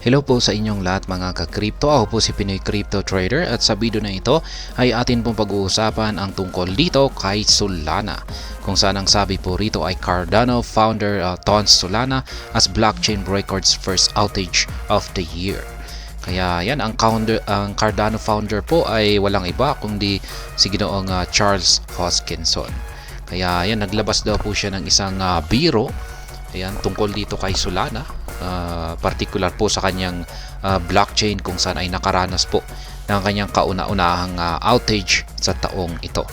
Hello po sa inyong lahat mga ka-crypto. Ako po si Pinoy Crypto Trader at sa video na ito ay atin pong pag-uusapan ang tungkol dito kay Solana. Kung saan ang sabi po rito ay Cardano founder taunts Solana as blockchain records first outage of the year. Kaya yan, ang Cardano founder po ay walang iba kundi si Ginoong Charles Hoskinson. Kaya yan, naglabas daw po siya ng isang biro ayan, tungkol dito kay Solana. Particular po sa kanyang blockchain kung saan ay nakaranas po ng kanyang kauna-unahang outage sa taong ito.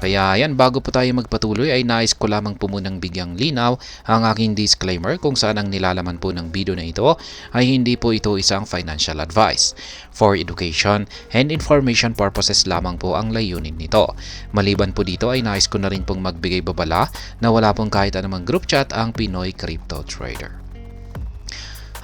Kaya yan, bago po tayo magpatuloy ay nais ko lamang po munang bigyang linaw ang aking disclaimer kung saan ang nilalaman po ng video na ito ay hindi po ito isang financial advice. For education and information purposes lamang po ang layunin nito. Maliban po dito ay nais ko na rin pong magbigay babala na wala pong kahit anumang group chat ang Pinoy Crypto Trader.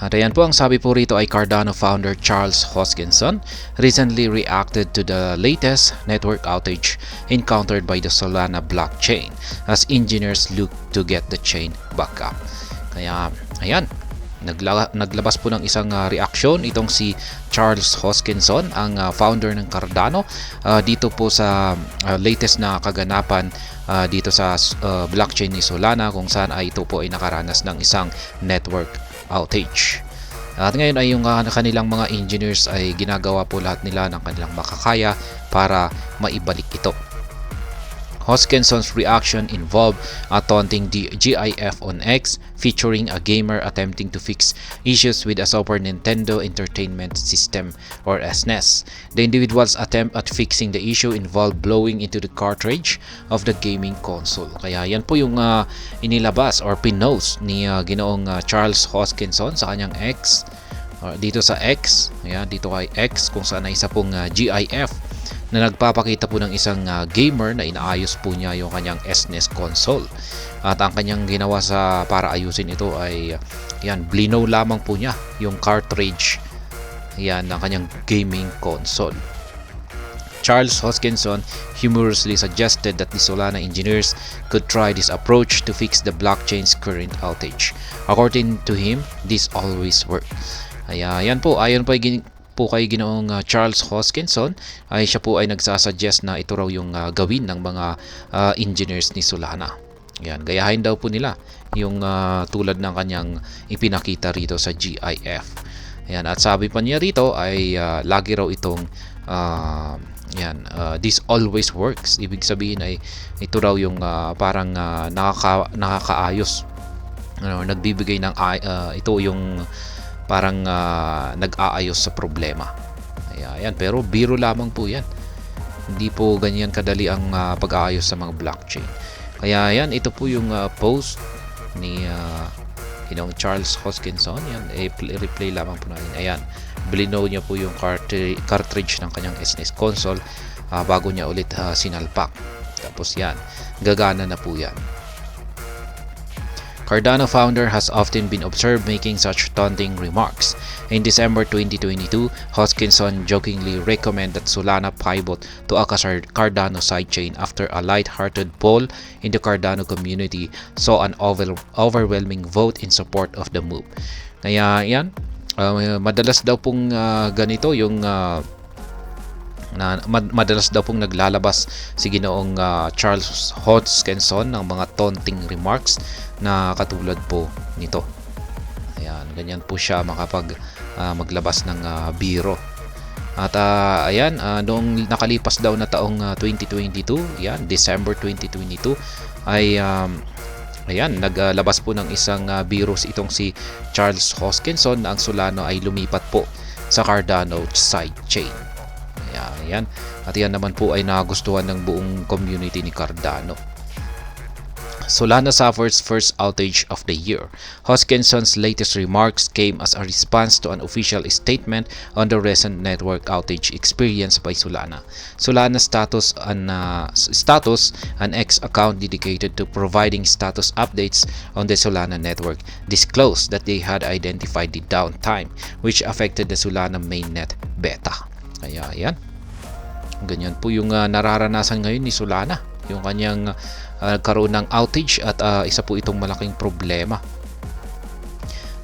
At ayan po, ang sabi po rito ay Cardano founder Charles Hoskinson recently reacted to the latest network outage encountered by the Solana blockchain as engineers look to get the chain back up. Kaya ayan, naglabas po ng isang reaksyon itong si Charles Hoskinson, ang founder ng Cardano, dito po sa latest na kaganapan dito sa blockchain ni Solana kung saan ay ito po ay nakaranas ng isang network outage. At ngayon ay yung kanilang mga engineers ay ginagawa po lahat nila ng kanilang makakaya para maibalik ito. Hoskinson's reaction involved taunting the GIF on X, featuring a gamer attempting to fix issues with a Super Nintendo Entertainment System or SNES. The individual's attempt at fixing the issue involved blowing into the cartridge of the gaming console. Kaya yan po yung inilabas or pinost ni Ginoong Charles Hoskinson sa kanyang X. Dito sa X, ayan, dito kay X kung saan ay isa pong GIF na nagpapakita po ng isang gamer na inaayos po niya yung kanyang SNES console. At ang kanyang ginawa sa para ayusin ito ay yan, blinow lamang po niya yung cartridge yan ng kanyang gaming console. Charles Hoskinson humorously suggested that the Solana engineers could try this approach to fix the blockchain's current outage. According to him, this always works. Ayan po, ayon po kay Ginoong Charles Hoskinson ay siya po ay nagsasuggest na ito raw yung gawin ng mga engineers ni Solana. Yan, gayahin daw po nila yung tulad ng kanyang ipinakita rito sa GIF. Ayan, at sabi pa niya rito ay lagi raw itong this always works. Ibig sabihin ay ito raw yung parang nakakaayos. Nagbibigay ng ito yung parang nag-aayos sa problema. Ayan, pero biro lamang po yan. Hindi po ganyan kadali ang pag-aayos sa mga blockchain. Kaya yan, ito po yung post ni Charles Hoskinson. Yan, replay lamang po natin. Ayan, blinow niya po yung cartridge ng kanyang SNES console bago niya ulit sinalpak. Tapos yan, gagana na po yan. Cardano founder has often been observed making such taunting remarks. In December 2022, Hoskinson jokingly recommended that Solana pivot to a Cardano sidechain after a light-hearted poll in the Cardano community saw an overwhelming vote in support of the move. Kaya yan, madalas daw pong ganito yung madalas daw pong naglalabas si Ginoong Charles Hoskinson ng mga taunting remarks na katulad po nito. Ayan, ganyan po siya maglabas ng biro. At ayan, noong nakalipas daw na taong 2022, yan, December 2022 ay ayan, naglabas po ng isang biro itong si Charles Hoskinson na ang Solana ay lumipat po sa Cardano sidechain. Ayan. At yan naman po ay nagustuhan ng buong community ni Cardano. Solana suffers first outage of the year. Hoskinson's latest remarks came as a response to an official statement on the recent network outage experienced by Solana. Solana's status, an X account dedicated to providing status updates on the Solana network, disclosed that they had identified the downtime which affected the Solana mainnet beta. Kaya yan, ganyan po yung nararanasan ngayon ni Solana, yung kanyang nagkaroon ng outage at isa po itong malaking problema.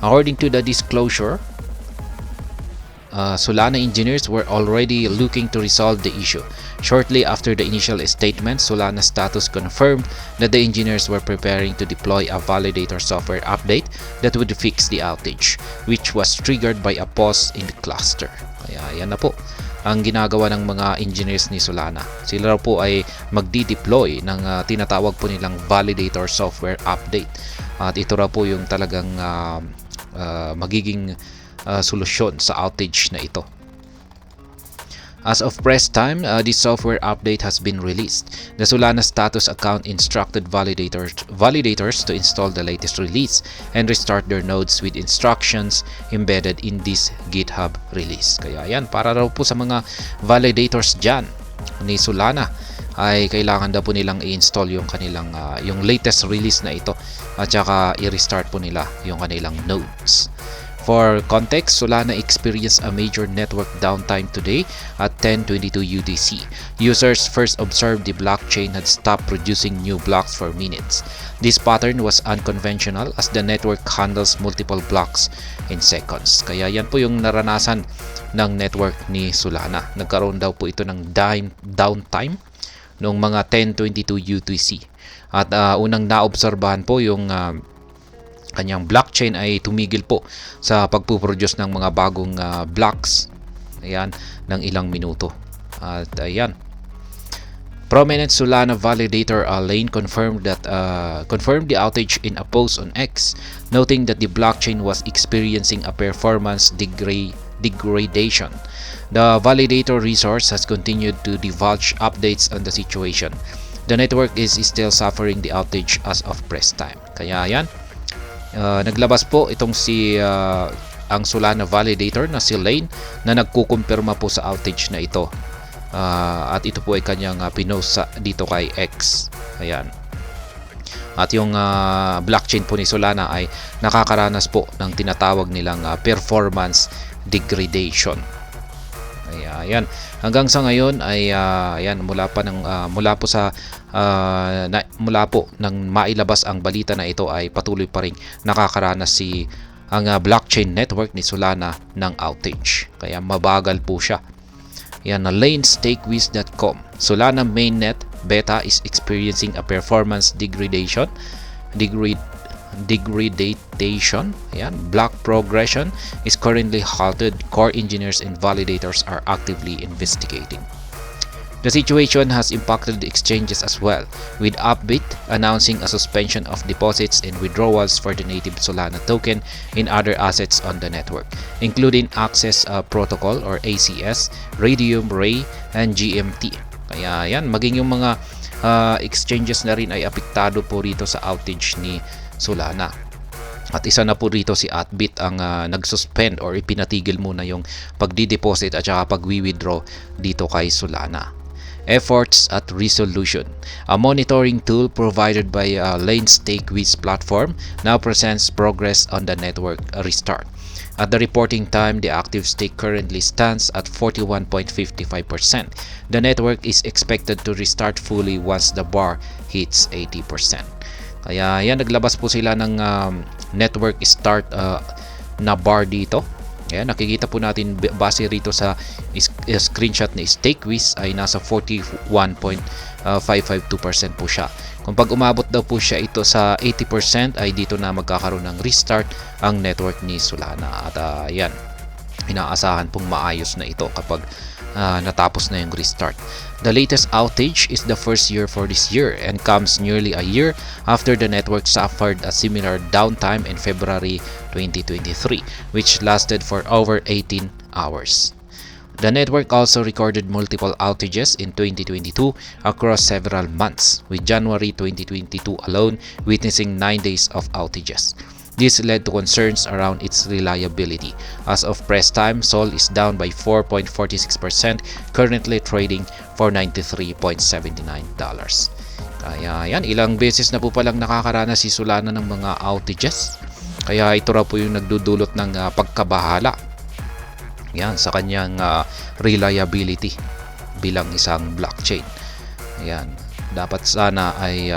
According to the disclosure, Solana engineers were already looking to resolve the issue. Shortly after the initial statement, Solana status confirmed that the engineers were preparing to deploy a validator software update that would fix the outage, which was triggered by a pause in the cluster. Kaya yan na po ang ginagawa ng mga engineers ni Solana. Sila raw po ay magdi-deploy ng tinatawag po nilang validator software update. At ito raw po yung talagang magiging solusyon sa outage na ito. As of press time, this software update has been released. The Solana status account instructed validators to install the latest release and restart their nodes with instructions embedded in this GitHub release. Kaya yan, para raw po sa mga validators dyan ni Solana ay kailangan daw po nilang i-install yung kanilang yung latest release na ito at saka i-restart po nila yung kanilang nodes. For context, Solana experienced a major network downtime today at 10:22 UTC. Users first observed the blockchain had stopped producing new blocks for minutes. This pattern was unconventional as the network handles multiple blocks in seconds. Kaya yan po yung naranasan ng network ni Solana. Nagkaroon daw po ito ng downtime noong mga 10:22 UTC. At unang naobserbahan po yung kanyang blockchain ay tumigil po sa pagpuproduce ng mga bagong blocks, ayan, ng ilang minuto. At ayan, prominent Solana validator Lane confirmed the outage in a post on X, noting that the blockchain was experiencing a performance degradation. The validator resource has continued to divulge updates on the situation. The network is still suffering the outage as of press time. Kaya ayan, naglabas po itong ang Solana validator na si Lane na nagkukumpirma po sa outage na ito. At ito po ay kanyang pinost dito kay X. Ayan. At yung blockchain po ni Solana ay nakakaranas po ng tinatawag nilang performance degradation. Ayan. Hanggang sa ngayon ay ayan, mula po nang mailabas ang balita na ito ay patuloy pa rin nakakaranas ang blockchain network ni Solana ng outage. Kaya mabagal po siya. Yan na lanestakewiz.com. Solana mainnet beta is experiencing a performance degradation. Ayan, block progression is currently halted. Core engineers and validators are actively investigating. The situation has impacted the exchanges as well, with Upbit announcing a suspension of deposits and withdrawals for the native Solana token in other assets on the network, including Access Protocol or ACS, Radium Ray, and GMT. Kaya yan, maging yung mga exchanges na rin ay apektado po rito sa outage ni Solana. At isa na po rito si Upbit ang nag-suspend or ipinatigil muna yung pagdi-deposit at saka pag-withdraw dito kay Solana. Efforts at resolution. A monitoring tool provided by Lanestakewiz platform now presents progress on the network restart. At the reporting time, the active stake currently stands at 41.55%. The network is expected to restart fully once the bar hits 80%. Kaya yan, naglabas po sila ng network start na bar dito. Ayan, nakikita po natin base rito sa screenshot ni Stakewiz ay nasa 41.552% po siya. Kung pag umabot daw po siya ito sa 80% ay dito na magkakaroon ng restart ang network ni Solana. At ayan, inaasahan pong maayos na ito kapag natapos na yung restart. The latest outage is the first year for this year and comes nearly a year after the network suffered a similar downtime in February 2023, which lasted for over 18 hours. The network also recorded multiple outages in 2022 across several months, with January 2022 alone witnessing 9 days of outages. This led to concerns around its reliability. As of press time, Sol is down by 4.46%, currently trading for $93.79. Kaya yan, ilang beses na po palang nakakaranas si Solana ng mga outages. Kaya ito raw po yung nagdudulot ng pagkabahala yan sa kanyang reliability bilang isang blockchain. Ayan. Dapat sana ay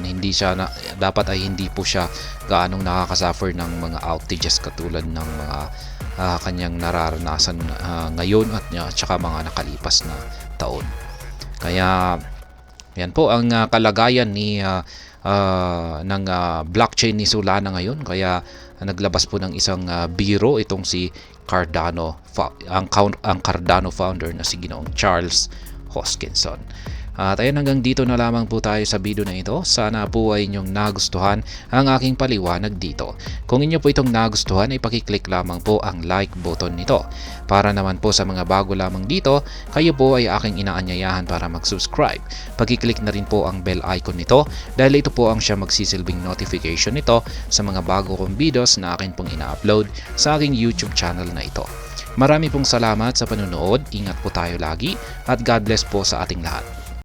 hindi po siya gaanong nakakasuffer ng mga outages katulad ng mga kanyang nararanasan ngayon at tsaka mga nakalipas na taon. Kaya yan po ang kalagayan ng blockchain ni Solana ngayon. Kaya naglabas po ng isang biro itong si Cardano, ang Cardano founder na si Ginoong Charles Hoskinson. At ayun, hanggang dito na lamang po tayo sa video na ito. Sana po ay inyong nagustuhan ang aking paliwanag dito. Kung inyo po itong nagustuhan ay pakiclick lamang po ang like button nito. Para naman po sa mga bago lamang dito, kayo po ay aking inaanyayahan para mag-subscribe. Pakiclick na rin po ang bell icon nito dahil ito po ang siya magsisilbing notification nito sa mga bago kong videos na akin pong ina-upload sa aking YouTube channel na ito. Marami pong salamat sa panunood, ingat po tayo lagi at God bless po sa ating lahat.